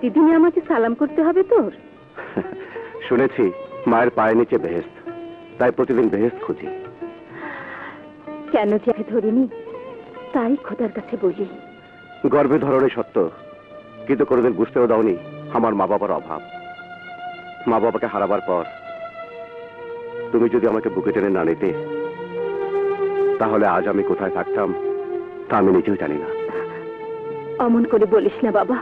প্রতিদিনই আমাকে সালাম করতে হবে তোর? শুনেছি মায়ের পায়ের নিচে বেহেশত, তাই প্রতিদিন বেহেশত খুঁজি। কেন যে ধরিনি তাই খোদার কাছে বলি। গর্ভে ধরনের সত্য, কিন্তু কোনোদিন বুঝতেও দাওনি আমার মা বাবার অভাব। মা বাবাকে হারাবার পর তুমি যদি আমাকে বুকে টেনে না নিতে, তাহলে আজ আমি কোথায় থাকতাম তা আমি নিজেও জানি না। অমন করে বলিস না বাবা,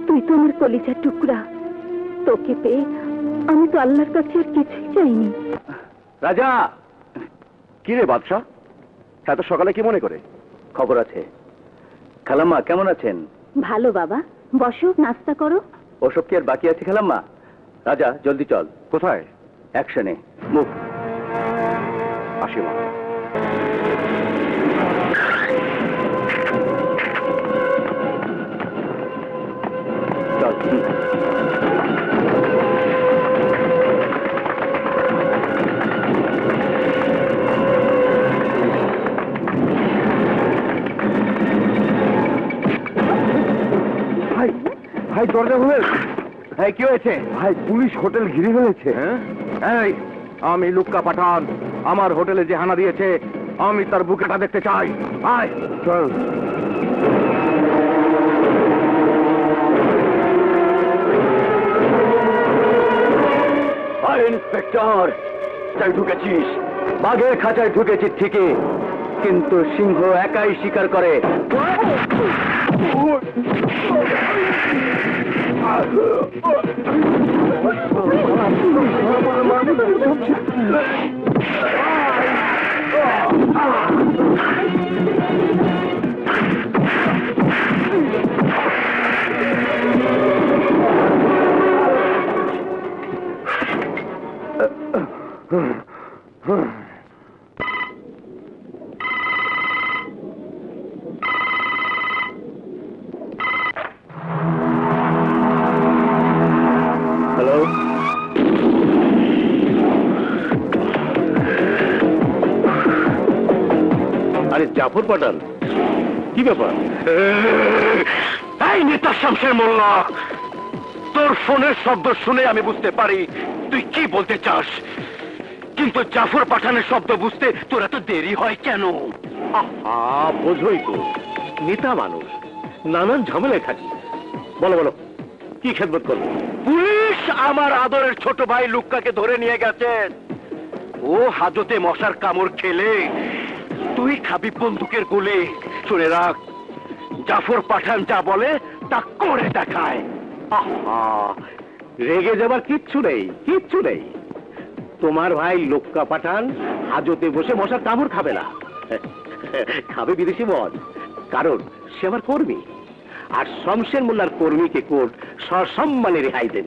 তুই তো আমার কলিজার টুকরা। তোকে পেয়ে আমি তো আল্লাহর কাছে আর কিছুই চাইনি। রাজা! কি রে বাদশা, এত সকালে কি মনে করে? খবর আছে। খালাম্মা কেমন আছেন? ভালো বাবা, বসো, নাস্তা করো। ওসব কি আর বাকি আছে খালাম্মা? রাজা জলদি চল। কোথায়? অ্যাকশনে মুভ। আসি মা। চল। ভাই ভাই, দরজা খুলে। হ্যাঁ, কি হয়েছে? ভাই, পুলিশ হোটেল ঘিরে ফেলেছে। এই, আমি লুক্কা পাঠান, আমার হোটেলে যে হানা দিয়েছে আমি তার বুকেটা দেখতে চাই। আয় চল। ইন্সপেক্টর, তাই ঢুকেছিস, বাঘের খাঁচায় ঢুকেছিস ঠিকই, কিন্তু সিংহ একাই শিকার করে। হ্যালো, আরে জাফর পাঠান, কি ব্যাপার? এই নেতা শামসের মোল্লা, তোর ফোনের শব্দ শুনে আমি বুঝতে পারি তুই কি বলতে চাস, কিন্তু জাফর পাঠানের শব্দ বুঝতে তোর এত দেরি হয় কেন? বোঝই তো, নেতা মানুষ, নানান ঝামেলায় থাকি। বলো বলো, কি খেদমত করবো? পুলিশ আমার আদরের ছোট ভাই লুক্কাকে ধরে নিয়ে গেছে। ও হাজতে মশার কামড় খেলে তুই খাবি বন্দুকের গুলি। শুনে রাখ, জাফর পাঠান যা বলে তা করে দেখায়। রেগে যাবার কিচ্ছু নেই, কিচ্ছু নেই। তোমার ভাই লুক্কা পাঠান হাজতে বসে মশার কামড় খাবে না, খাবে বিদেশি মদ, কারণ সে আমার কর্মী। আর শমশের মোল্লার কর্মীকে কোর্ট সসম্মানে রেহাই দেবে।